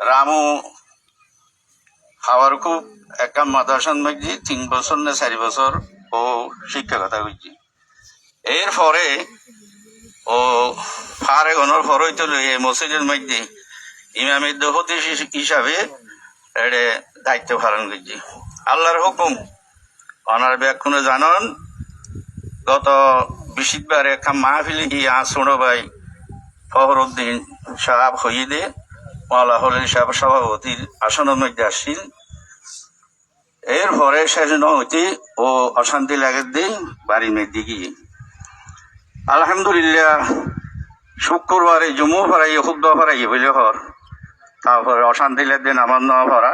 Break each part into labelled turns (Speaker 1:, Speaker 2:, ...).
Speaker 1: রামু খাওয়ার খুব একটা মাদ্রাসার মধ্যে 3 বছর না 4 বছর ও শিক্ষকতা করছি। এরপরে ও ফারে গণর ফরই তো এই মসজিদের মধ্যে ইমামের দহতি হিসাবে এড়ে দায়িত্ব পালন করছি। আল্লাহর হুকুম অনার ব্যাকুণে জানন গত বৃহস্পতিবার একটা মাহফিলে গিয়ে ছোট ভাই ফখরুদ্দিন সাহেব হইদে মাওলা হলেন সাহেব সভাপতির আসনের মধ্যে আসছিল। এরপরে শেষ নহতি ও অশান্তি লাগে দিন বাড়ির মধ্যে গিয়ে আলহামদুলিল্লাহ শুক্রবারে জুমু ফরাই খুদ্ ফরাই হইলে হর, তারপরে অশান্তি লাগে নামাজ নেওয়া ফরা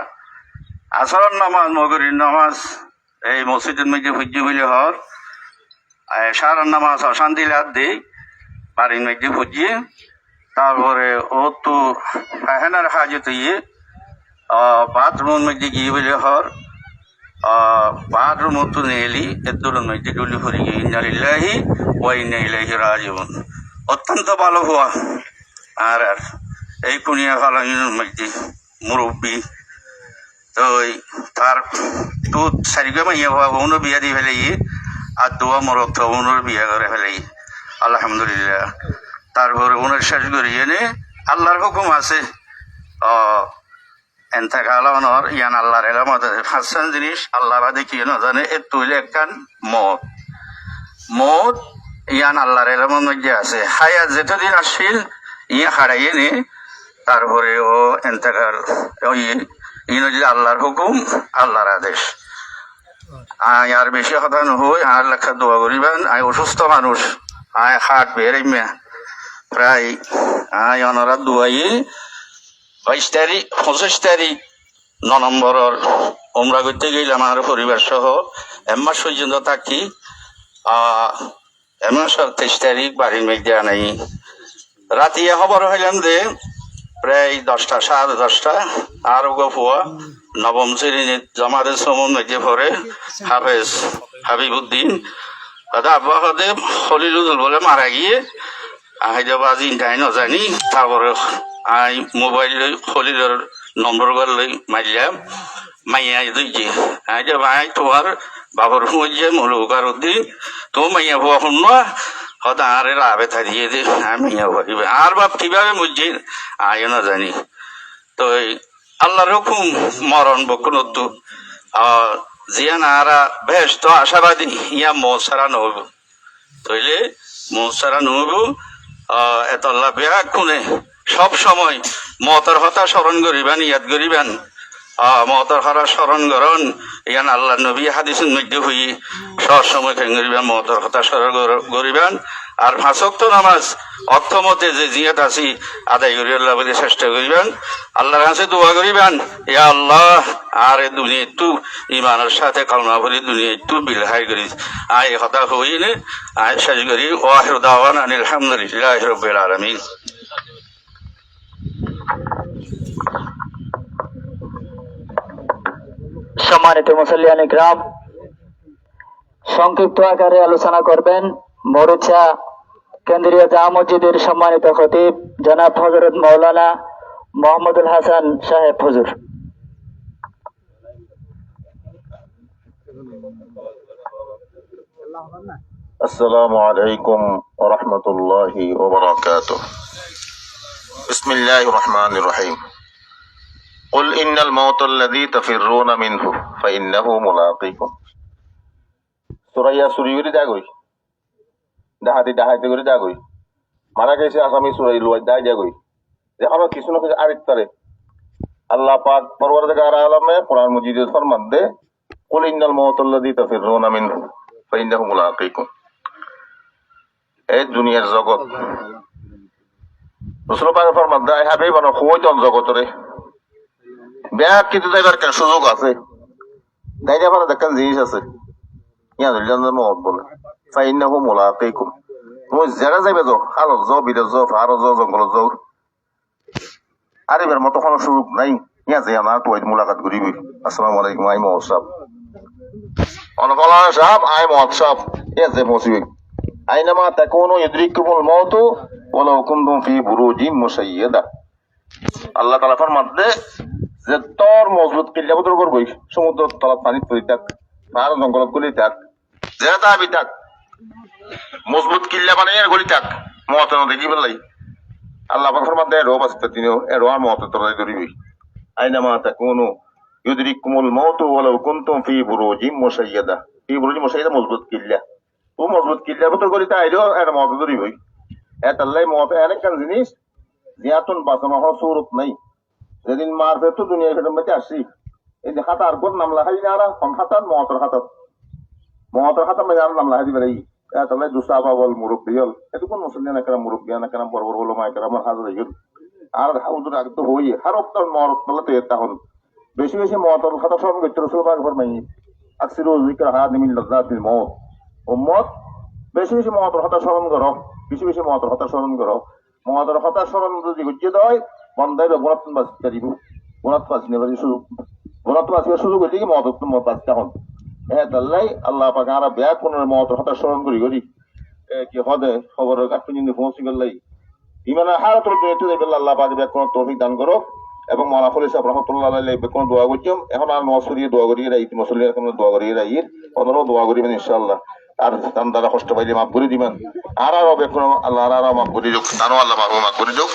Speaker 1: আসরের নামাজ মগরির নামাজ এই মসজিদের মধ্যে ফুজি হইলে হর, সারার নামাজ অশান্তি লাগ দিই বাড়ির মধ্যে ফুজিয়ে তারপরে ও তো ফাহেনার হাজতে গিয়ে বাথরুমের মধ্যে গিয়ে বলে হর বাথরুম তো নেলি এর মধ্যে ডুলি ভরে গিয়ে ইন্নালিল্লাহি ওয়া ইন্না ইলাইহি রাজিউন। অত্যন্ত ভালো হওয়া আর এই কুনিয়া ফালাঙ্গিনের মধ্যে মুরব্বী তো তার তো সারিকে মাইয়া হওয়া উনো বিয়া দিয়ে ফেলে আর দোয়া মরক তো উনোর বিয়া করে ফেলে আলহামদুলিল্লাহ। তারপরে উনের শেষ করি এনে আল্লাহর হুকুম আছে এন্তাকালনর ইয়ান আল্লাহর এলামত হাসান জিনিস আল্লাহ বাদে কি না জানে এর তুইলে একখান মত মত ইয়ান আল্লাহর এলামত মধ্যে আছে। হায়াত যেতদিন আসছিল ইয়ে হারাইয়ে নে তারপরে ও এন্তাকাল ইনজি আল্লাহর হুকুম আল্লাহর আদেশ। আয় আর বেশি কথা নহই আর লেখা দোয়া করিবেন। আয় অসুস্থ মানুষ আয় হাট বেড়ে প্রায় আয় অনারা দোয়াই 22 তারিখ 25 তারিখ 9 নম্বরের উমরা করতে গেলাম আমার পরিবার সহ এমাস পর্যন্ত থাকি। এমাসের 23 তারিখ বাড়ির মেঘে আনাই রাতিয়া খবর হইলাম যে প্রায় 10টা 10:30 আর গোফুয়া নবম শ্রেণীর জামাতের সমন মেঘে পড়ে হাফেজ হাবিবুদ্দিন দাদা আব্বাহদেব খলিলুদ্দিন বলে মারা গিয়ে হায়দ্রাবাদ টাই না জানি। তারপরে আই মোবাইল লই খলিলের নম্বর লই মারলাম মাইয়া দিয়েছি আই যে ভাই তোমার বাবার মধ্যে মৌলকার উদ্দিন তো মাইয়া হওয়া শুন হয়তো আরে লাভে থাকিয়ে দে মাইয়া হইবে আর বাপ কিভাবে মসজিদ আয় না জানি। তো আল্লাহর হুকুম মরণ বকুনতো জিয়ান আরা বেশ তো আশাবাদী ইয়া মৌসারা নহব তইলে মৌসারা নহব এত আল্লাহ বেয়া কোনে সব সময় মতের হতা স্মরণ করিবেন ইয়াদ করিবেন মতের হরা স্মরণ করন ইয়ান আল্লাহ নবী হাদিসের মধ্যে হই সব সময় খেয়ে করিবেন মতের হতা স্মরণ করিবেন। আর 5 ওয়াক্ত নামাজ অর্থমতে যে জিয়াত আছি আদায় করি আল্লাহ বলে চেষ্টা করিবেন। আল্লাহর কাছে দোয়া করিবেন ইয়া আল্লাহ আর দুনিয়া একটু ইমানের সাথে কালমা ভরি দুনিয়া একটু বিলহাই করি আয় হতা হইনে আয় শেষ করি ওয়াহির দাওয়ানা আলহামদুলিল্লাহি রাব্বিল আলামিন।
Speaker 2: সম্মানিত মুসল্লিয়ান ইকরাম, সংক্ষিপ্ত আকারে আলোচনা করবেন মরিচা কেন্দ্রীয় জামা মসজিদের সম্মানিত খতিব জনাব হযরত মাওলানা মোহাম্মদুল হাসান সাহেব হুজুর।
Speaker 3: আসসালামু আলাইকুম ওয়া রাহমাতুল্লাহি ওয়া বারাকাতুহু। বিসমিল্লাহির রহমানির রহিম। قل إن الموت الذي تفرون منه فإنه ملاقيكم। সূরা ইয়াসিন এর দাগই ডাহাতে করে দাগই মারা গেছে আসামি সূরা ইলওয়াই দাগই দেখো কিছু না কিছু আরেক করে আল্লাহ পাক পরওয়ারদিগার আলমে কোরআন মাজিদে ফরমান দে কুল ইন্নাল মাউতাল লাযী তাফিরুনা মিনহু ফাইন্নাহু মুলাকীকুম। এই দুনিয়ার জগৎ রাসূল পাক ফরমান দে হাবিব বানো কইতন জগতরে ব্যাগ কিন্তু যাইবার কেন সুযোগ আছে তাই যাবার দেখেন জিনিস আছে ইয়া জান্নাত মত বলে ফাইন্নাহু মুলাকীকুম। তুমি জায়গা যাইবে যাও হালত যাও বিদেশ যাও ভারত যাও জঙ্গল যাও আর এবার মতো কোনো সুযোগ নাই ইয়া যে আমার তো মুলাকাত করিবি। আসসালামু আলাইকুম আই মহসাব অনফলানা সাহেব আই মহসাব ইয়া যে মসিবি আইনামা তাকুনু ইদরিকুমুল মাউতু ওয়ালাউ কুনতুম ফি বুরুজিন মুশাইয়াদা। আল্লাহ তাআলা ফরমাতে যে তোর মজবুত কিল্লা বদর করবই সমুদ্র তলাত পানি পড়ি থাক আর জঙ্গলত গলি থাক যে দাবি থাক মজবুত কিল্লা বানিয়ে গলি থাক মত দেখি বললাই আল্লাহ পাক ফরমাতে রো বাস্তে তিনিও এরো আর মত তোরা ধরিবি আইনা মা তাকুনু ইউদরিকুমুল মাউতু ওয়ালাউ কুনতুম ফি বুরুজিম মুশাইয়াদা ফি বুরুজিম মুশাইয়াদা মজবুত কিল্লা ও মজবুত কিল্লা বদর করি তাইলো এর মত ধরিবই এত আল্লাহ মত অনেক জিনিস জিয়াতুন বাসনা হওয়ার সুরত নাই যেদিন মারবে তো দুনিয়া ফেরত মধ্যে আসি এই যে খাতার কোন নাম লাগাই না আর খাতার মহতর খাতার মধ্যে আর নাম লাগাই দিবে এই তাহলে দুসাবা বল মুরব্বিয়ল এত কোন মুসলিম না কেন মুরব্বিয়া না কেন বড় বড় বলো মায় কেন আমার হাজার হইল আর হাউজুর আগে তো হই আর অক্তর মরত বলে তো তখন বেশি বেশি মহতর খাতা স্মরণ করতে রসুল পাক ফরমাই আকসিরু যিকরা হাদিমিল লাযাতিল মউত উম্মত বেশি বেশি মহতর খাতা স্মরণ করো বেশি বেশি মহতর খাতা স্মরণ করো মহতর খাতা স্মরণ যদি গুজিয়ে দেয় বন্ধাই গুণাত বাঁচতে দিব গুণাত বাঁচতে গুণাত বাঁচিবার সুযোগ হইলে কি মহতর বাঁচতে হন হ্যাঁ তাল্লাই আল্লাহ পাক আর ব্যাগ কোন মহতর খাতা স্মরণ করি কি হদে খবর কাটতে যদি পৌঁছে গেলাই ইমানে হার তোর আল্লাহ পাক ব্যাগ কোন তৌফিক দান করো এবং মালা ফলে সাহেব রহমতুল্লাহ আলাইহি কোন দোয়া করছিলাম এখন আর নসরিয়ে দোয়া করিয়ে রাই মুসলিমের কোন দোয়া করিয়ে রাই ওদেরও দোয়া করিবেন ইনশাআল্লাহ আর তান দ্বারা কষ্ট পাইলে মাফ করে দিবেন আর বেকুন আল্লাহ আর মাফ করে দিক তানো আল্লাহ মাফ করে দিক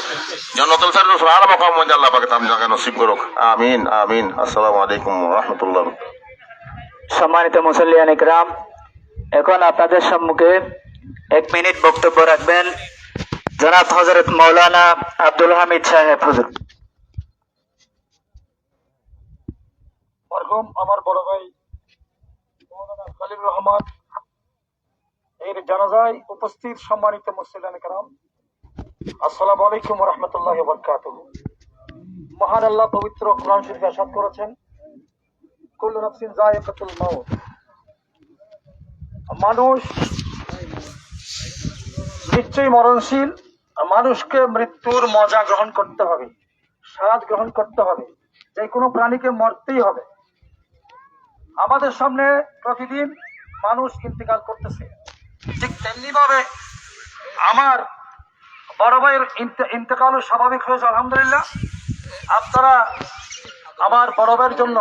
Speaker 3: জান্নাতুল ফেরদৌস আর মাকাম মধ্যে আল্লাহ পাক তাম জায়গা নসিব করুক আমিন আমিন আসসালামু আলাইকুম ওয়া রাহমাতুল্লাহ।
Speaker 2: সম্মানিত মুসল্লিয়ান ইকরাম, এখন আপনাদের সম্মুখে 1 মিনিট বক্তব্য রাখবেন জনাব হযরত মাওলানা আব্দুল হামিদ সাহেব হুজুর।
Speaker 4: মরহুম আমার বড় ভাই মাওলানা খলিলুর রহমান এর জানাজায় উপস্থিত সম্মানিত মুসলিয়ান کرام, আসসালামু আলাইকুম ওয়া রাহমাতুল্লাহি ওয়া বারাকাতুহু। মহান আল্লাহ পবিত্র কোরআন শরীফে ইরশাদ করেছেন, কুল্লু নাফসিন যায়িকাতুল মাউত। মানুষ নিশ্চয়ই মরণশীল, মানুষকে মৃত্যুর মজা গ্রহণ করতে হবে, স্বাদ গ্রহণ করতে হবে, যে কোনো প্রাণীকে মরতেই হবে। আমাদের সামনে প্রতিদিন মানুষ ইন্তেকাল করতেছে, ঠিক তেমনি ভাবে আমার বড় ভাইয়ের ইন্তেকালও স্বাভাবিক হয়েছে আলহামদুলিল্লাহ। আপনারা আমার বড় ভাইয়ের জন্য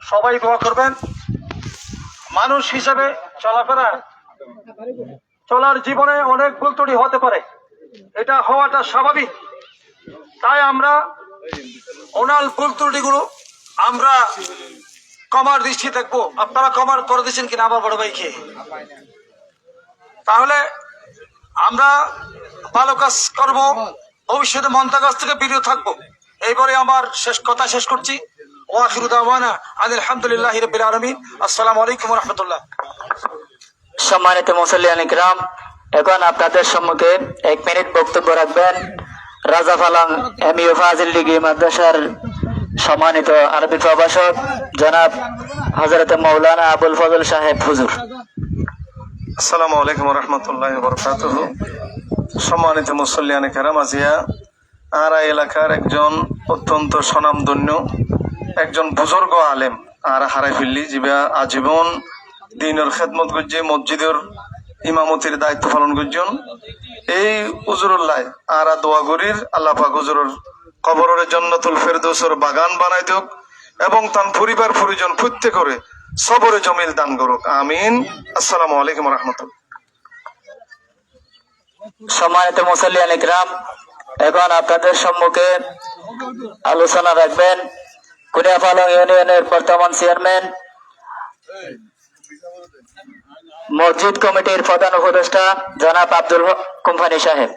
Speaker 4: সবাই দোয়া করবেন। মানুষ হিসেবে চলাফেরা চলার জীবনে অনেক ভুল ত্রুটি হতে পারে, এটা হওয়াটা স্বাভাবিক। তাই আমরা ওনার ভুল ত্রুটিগুলো আমরা কমার দৃষ্টি দেখবো। আপনারা কমার করে দিচ্ছেন কিনা আমার বড় ভাইকে? তাহলে আমরা ভালো কাজ করব, ভবিষ্যতে মন্দ কাজ থেকে বিরত থাকবো। এইবারে আমার কথা শেষ করছি। ওয়া আখিরু দাওয়ানা আলহামদুলিল্লাহি রাব্বিল আলামিন। আসসালামু আলাইকুম ওয়া রাহমাতুল্লাহ।
Speaker 2: সম্মানিত মুসল্লিয়ান ইকরাম, এখন আপনাদের সম্মুখে 1 মিনিট বক্তব্য রাখবেন রাজা ফালাং এমইউ ফাজিল ডিগ্রি মাদ্রাসার সম্মানিত আরবি প্রভাষক জনাব হযরত মাওলানা আবুল ফজল সাহেব হুজুর।
Speaker 5: আসসালামু আলাইকুম ওয়া রাহমাতুল্লাহি ওয়া বারাকাতুহু। সম্মানিত মুসল্লিয়ান کرام, আজিয়া আরা এলাকার একজন অত্যন্ত স্বনামধন্য একজন বুজুর্গ আলেম আর হারাই ফেললি যিবা আজীবন দিনের খেদমত করছে, মসজিদের ইমামতির দায়িত্ব পালন করছেন। এই হুজুরুল্লাহ আরা দোয়া করির আল্লাহ পাক হুজুরের কবরের জান্নাতুল ফেরদৌসের বাগান বানাই দিক এবং তার পরিবার পরিজন প্রত্যেক করে সবরে জমিল দান করুক, আমিন। আসসালামু আলাইকুম ওয়া রাহমাতুল্লাহ।
Speaker 2: সম্মানিত মুসল্লিয়ান ইকরাম, এখন আপনাদের সম্মুখে আলোচনা রাখবেন কুড়িয়াপালং ইউনিয়নের বর্তমান চেয়ারম্যান, মসজিদ কমিটির প্রধান উপদেষ্টা জনাব আব্দুল কোম্পানি সাহেব।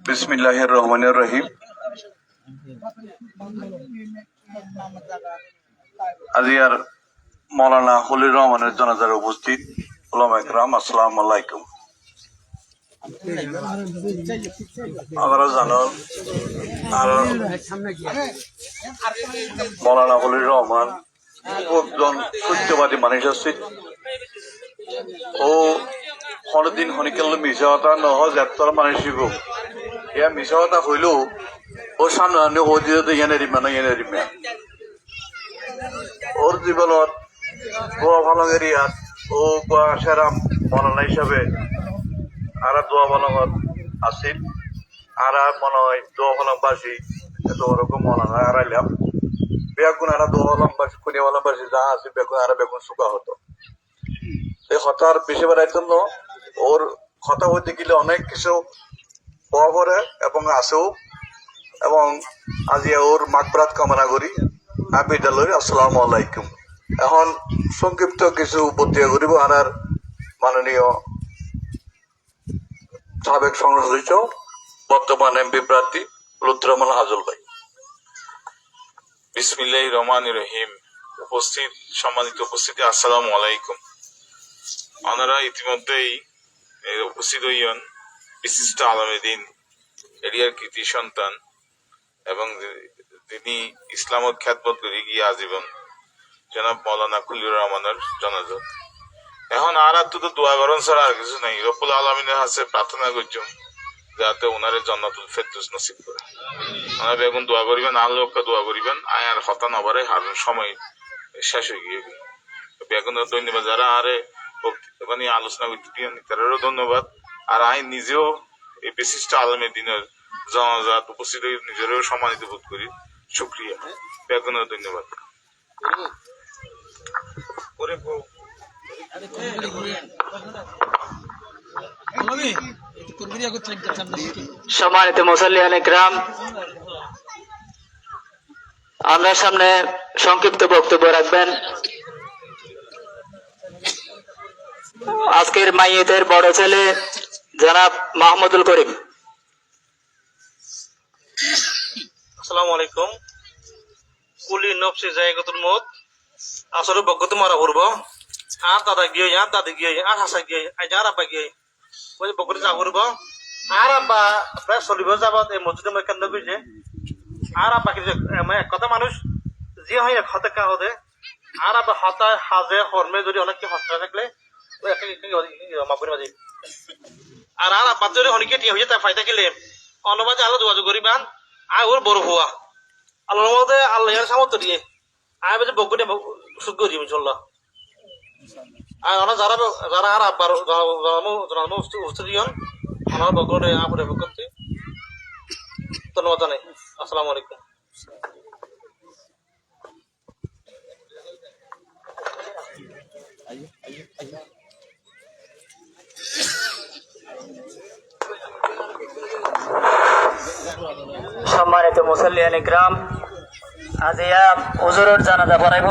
Speaker 5: বিসমিল্লাহির রহমানির রহিম। আজিয়ার মৌলানা খলিলুর রহমানের জানাজার উপস্থিত উলামা ইকরাম, আসসালামু আলাইকুম। আপনারা জানেন আর মৌলানা খলিলুর রহমান একজন সত্যবাদী মানুষ আছে। ও কোনদিন হনিকেল মিশা কথা নহজ এতর মানুষ ইয়া মিশা কথা হইলেও ও সামনে ও দিয়ে এনে রিমা না এনে রিমা ওর জীবনত গোয়া ভালো এরিয়াত ও গোয়া সেরাম
Speaker 6: মৌলানা হিসাবে আর দোয়া বলঙ্গত আসিল আর মনে হয় দোয়া বলংবাসী এত ওরকম মৌলানা হারাইলাম বেগুন আর দোয়া বলংবাসী কুনিয়া বলংবাসী যা আছে বেগুন আর বেগুন শুকা হতো এই হতার বেশি বেড়ার জন্য ওর কথা হইতে গেলে অনেক কিছু হওয়া পরে এবং আসেও এবং আজি ওর মাগফিরাত কামনা করি বিদ্যালয় আসসালামু আলাইকুম। এখন সংক্ষিপ্ত কিছু বক্তব্য করিব আর মাননীয় সাবেক সংসদ সদস্য বর্তমান এমপি প্রার্থী লুৎফর রহমান হাজল ভাই।
Speaker 7: বিসমিল্লাহির রহমানির রহিম। সম্মানিত উপস্থিতি, আসসালামু আলাইকুম। ওনারা ইতিমধ্যেই উপস্থিত হইয়েন বিশিষ্ট আলমে দিন, এরিয়ার কৃতি সন্তান এবং তিনি ইসলামত খ্যাতবোধ করে গিয়ে আজীবন জনাব মৌলানা খলিলুর রহমানের জনাজত। এখন আর তো দোয়া করন ছাড়া আর কিছু নাই। রব্বুল আলমিনের কাছে প্রার্থনা করছেন যাতে ওনারে জান্নাতুল ফেরদৌস নসিব করে। ওনারা বেগুন দোয়া করিবেন, আল্লাহকে দোয়া করিবেন। আয় আর হতা নবারে হার সময় শেষ হয়ে গিয়ে বেগুনের ধন্যবাদ যারা আরে মানে আলোচনা করতে দিয়েন তাদেরও ধন্যবাদ। আর আই নিজেও এই বিশিষ্ট আলমে দিনের জনাজাত উপস্থিত হয়ে নিজেরও সম্মানিত বোধ করি। শুক্রিয়া, বেগুনের ধন্যবাদ।
Speaker 2: সম্মানিত মুসল্লিয়ান ইকরাম, আমরা সামনে সংক্ষিপ্ত বক্তব্য রাখবেন আজকের মাইয়েতের বড় ছেলে জনাব মাহমুদুল করিম।
Speaker 8: আসসালামু আলাইকুম। কুলি নফসি জায়গাতুল মত আসলে বকত মারা করব আর দাদা গিয়ে আর দাদি গিয়ে আর হাসা গিয়ে আর আব্বা গিয়ে ওই বকরে যা করব আর আব্বা প্রায় চলিব যাব এই মসজিদে মই কেন্দ্র করেছে আর আব্বা কি এক কথা মানুষ যে হয় এক হতে কা হতে আর আব্বা হতা হাজে হরমে যদি অনেক কি হস্তা থাকলে ওই একটা মাপুরি মাঝে আর আর আব্বা যদি অনেকে টিয়া হয়ে তার ফায়দা খেলে অন্যবাদে আলো যোগাযোগ করিবান আর ওর বড় হওয়া আল্লাহর মধ্যে আল্লাহর সামর্থ্য দিয়ে আমি বলছি বকুনে সুদ করি ইনশাল্লাহ। আর ওরা যারা যারা আর আব্বার উপস্থিত হন আমার বকুনে আপনার বকুনতে ধন্যবাদ জানাই। আসসালামু আলাইকুম।
Speaker 2: সম্মানিত মুসল্লিয়ান ইকরাম, আজিয়া হুজুরের জানাজা পড়াইব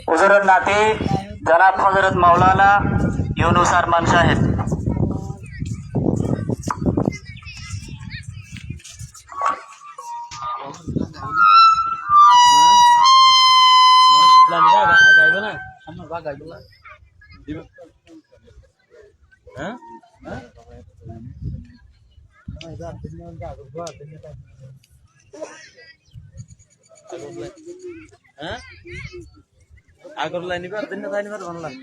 Speaker 2: হুজুরের নাতি জনাব হযরত মাওলানা ইউনুস আরমান সাহেব।
Speaker 9: আগর লাইন নিবে আর দিন না নিবে বানলাম